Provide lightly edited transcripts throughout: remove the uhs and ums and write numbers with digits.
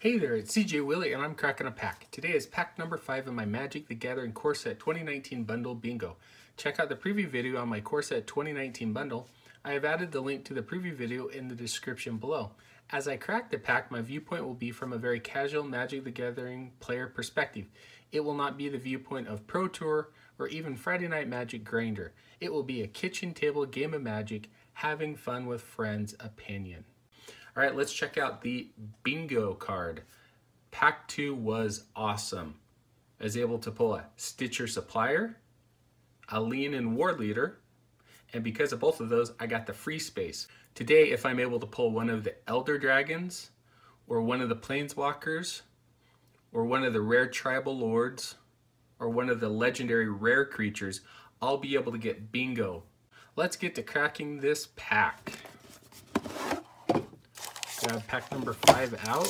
Hey there, it's CJ Willie and I'm cracking a pack. Today is pack number 5 of my Magic the Gathering Core Set 2019 Bundle Bingo. Check out the preview video on my Core Set 2019 Bundle. I have added the link to the preview video in the description below. As I crack the pack, my viewpoint will be from a very casual Magic the Gathering player perspective. It will not be the viewpoint of Pro Tour or even Friday Night Magic Grinder. It will be a kitchen table game of Magic, having fun with friends opinion. All right, let's check out the Bingo card. Pack 2 was awesome. I was able to pull a Stitcher Supplier, a Lean In War Leader, and because of both of those, I got the free space. Today, if I'm able to pull one of the Elder Dragons, or one of the Planeswalkers, or one of the rare Tribal Lords, or one of the legendary rare creatures, I'll be able to get Bingo. Let's get to cracking this pack. Grab pack number 5 out.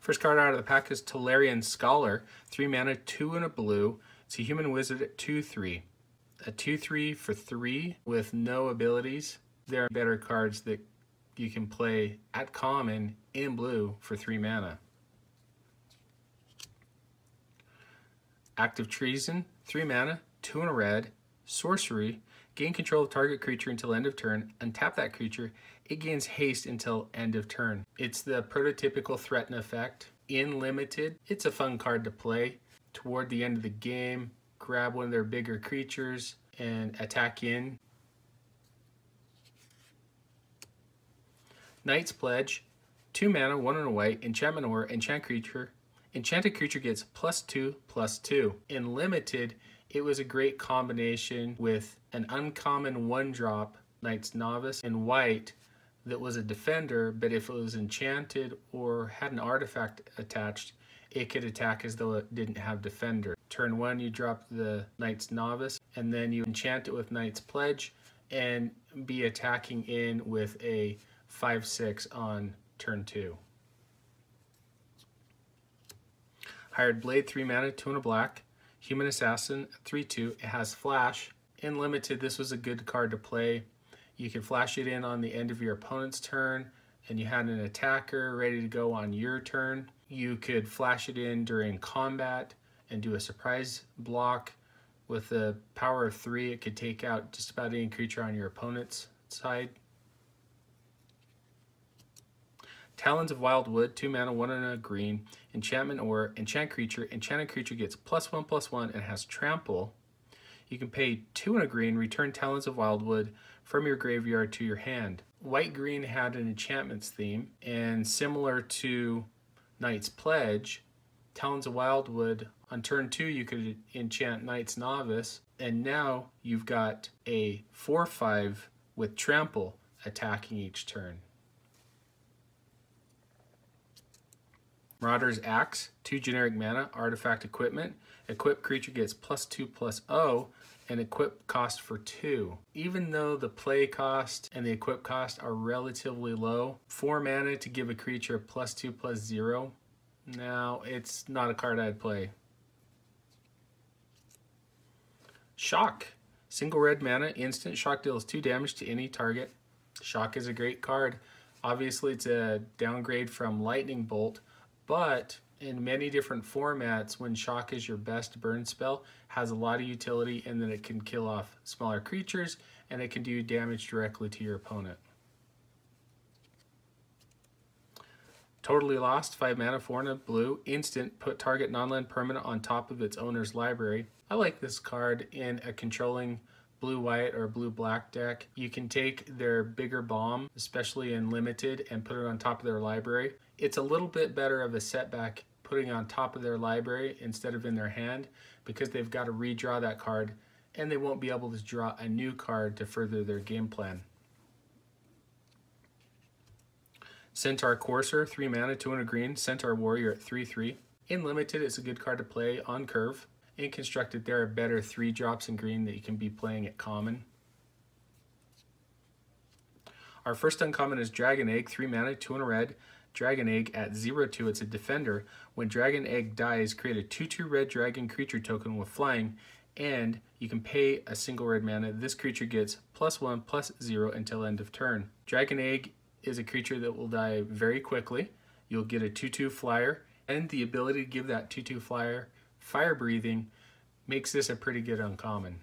First card out of the pack is Talarian Scholar, 3 mana, 2 and a blue. It's a human wizard at 2/3. A 2/3 for 3 with no abilities. There are better cards that you can play at common in blue for 3 mana. Active Treason, 3 mana, 2 and a red, sorcery, gain control of target creature until end of turn, untap that creature, it gains haste until end of turn. It's the prototypical threaten effect. In limited, it's a fun card to play. Toward the end of the game, grab one of their bigger creatures and attack in. Knight's Pledge, 2 mana, 1 and a white, enchantment or enchant creature. Enchanted creature gets +2/+2. In limited, it was a great combination with an uncommon 1-drop Knight's Novice in white that was a defender, but if it was enchanted or had an artifact attached, it could attack as though it didn't have defender. Turn 1, you drop the Knight's Novice, and then you enchant it with Knight's Pledge and be attacking in with a 5/6 on turn 2. Hired Blade, 3 mana, 2 and a black. Human Assassin, 3/2. It has flash. In limited, this was a good card to play. You can flash it in on the end of your opponent's turn, and you had an attacker ready to go on your turn. You could flash it in during combat and do a surprise block. With the power of 3, it could take out just about any creature on your opponent's side. Talons of Wildwood, 2 mana, 1 and a green, enchantment or enchant creature. Enchanted creature gets +1/+1 and has trample. You can pay 2 and a green, return Talons of Wildwood from your graveyard to your hand. White-green had an enchantments theme, and similar to Knight's Pledge, Talons of Wildwood, on turn 2 you could enchant Knight's Novice, and now you've got a 4/5 with trample attacking each turn. Marauders Axe, 2 generic mana, artifact equipment. Equip creature gets +2/+0 and equip cost for 2. Even though the play cost and the equip cost are relatively low, 4 mana to give a creature +2/+0, now it's not a card I'd play. Shock, single red mana, instant. Shock deals 2 damage to any target. Shock is a great card. Obviously it's a downgrade from Lightning Bolt, but in many different formats, when Shock is your best burn spell, has a lot of utility in that it can kill off smaller creatures and it can do damage directly to your opponent. Totally Lost, 5 mana, 4 and a blue, instant, put target nonland permanent on top of its owner's library. I like this card in a controlling blue-white or blue-black deck. You can take their bigger bomb, especially in limited, and put it on top of their library. It's a little bit better of a setback putting it on top of their library instead of in their hand, because they've got to redraw that card and they won't be able to draw a new card to further their game plan. Centaur Courser, 3 mana, 2 and a green, Centaur Warrior at 3/3. In limited, it's a good card to play on curve. In constructed, there are better 3-drops in green that you can be playing at common. Our first uncommon is Dragon Egg, 3 mana, 2 and a red. Dragon Egg at 0/2. It's a defender. When Dragon Egg dies, create a 2/2 red dragon creature token with flying, and you can pay a single red mana. This creature gets +1/+0 until end of turn. Dragon Egg is a creature that will die very quickly. You'll get a 2/2 flyer, and the ability to give that 2/2 flyer fire breathing makes this a pretty good uncommon.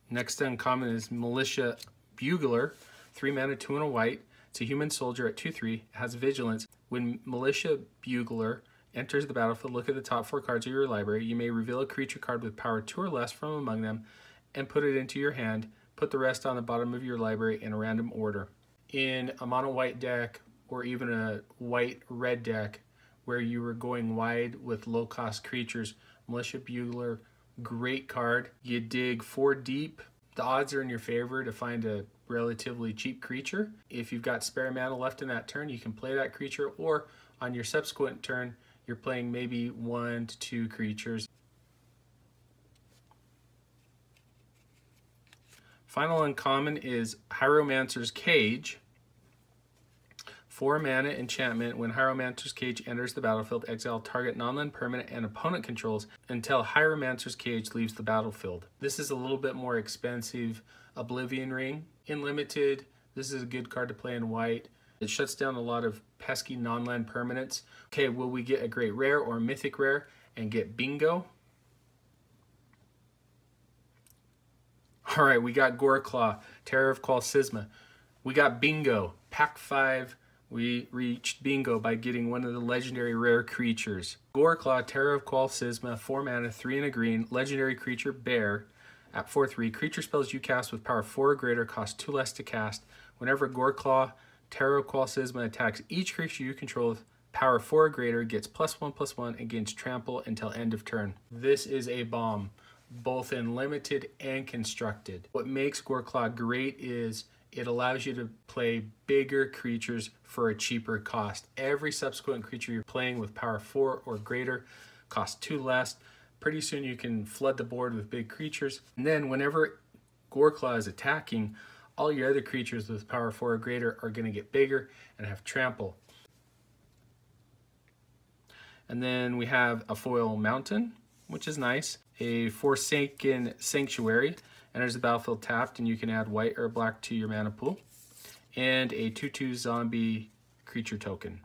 Next uncommon is Militia Bugler, 3 mana, 2 and a white. It's a human soldier at 2/3. It has vigilance. When Militia Bugler enters the battlefield, look at the top 4 cards of your library. You may reveal a creature card with power 2 or less from among them and put it into your hand. Put the rest on the bottom of your library in a random order. In a mono white deck or even a white red deck where you were going wide with low cost creatures, Militia Bugler, great card. You dig 4 deep. The odds are in your favor to find a relatively cheap creature. If you've got spare mana left in that turn, you can play that creature, or on your subsequent turn, you're playing maybe 1 to 2 creatures. Final uncommon is Hieros Cage. 4 mana enchantment. When Hieros Cage enters the battlefield, exile target non-land permanent and opponent controls until Hieros Cage leaves the battlefield. This is a little bit more expensive Oblivion Ring. In limited, this is a good card to play in white. It shuts down a lot of pesky non-land permanents. Okay, will we get a great rare or a mythic rare and get bingo? All right, we got Gore Claw, Terror of Qualsisma. We got bingo, pack 5. We reached bingo by getting one of the legendary rare creatures. Gore Claw, Terror of Qualsisma, 4 mana, 3 and a green, legendary creature, bear. At 4/3, creature spells you cast with power 4 or greater cost 2 less to cast. Whenever Gore Claw, Terror of Qualsisma attacks each creature you control with power 4 or greater, gets +1/+1 against trample until end of turn. This is a bomb, both in limited and constructed. What makes Gore Claw great is it allows you to play bigger creatures for a cheaper cost. Every subsequent creature you're playing with power 4 or greater costs 2 less. Pretty soon you can flood the board with big creatures. And then whenever Gore Claw is attacking, all your other creatures with power 4 or greater are going to get bigger and have trample. And then we have a foil mountain, which is nice. A Forsaken Sanctuary enters the battlefield tapped, and you can add white or black to your mana pool. And a 2/2 zombie creature token.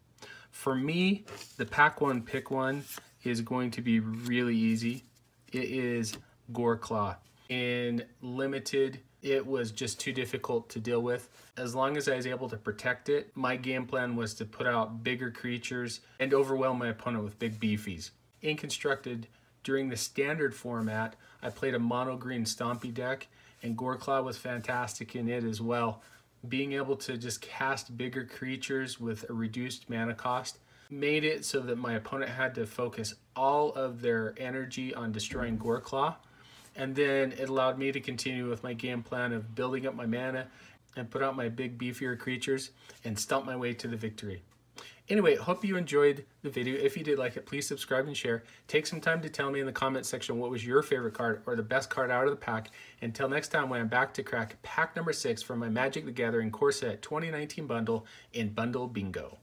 For me, the pack 1 pick 1 is going to be really easy. It is Gore Claw. In limited, it was just too difficult to deal with. As long as I was able to protect it, my game plan was to put out bigger creatures and overwhelm my opponent with big beefies. In constructed, during the standard format, I played a mono green stompy deck, and Gore Claw was fantastic in it as well. Being able to just cast bigger creatures with a reduced mana cost made it so that my opponent had to focus all of their energy on destroying Gore Claw, and then it allowed me to continue with my game plan of building up my mana and put out my big beefier creatures and stomp my way to the victory. Anyway, hope you enjoyed the video. If you did like it, please subscribe and share. Take some time to tell me in the comment section what was your favorite card or the best card out of the pack. Until next time, when I'm back to crack pack number 6 from my Magic the Gathering Core Set 2019 bundle in Bundle Bingo.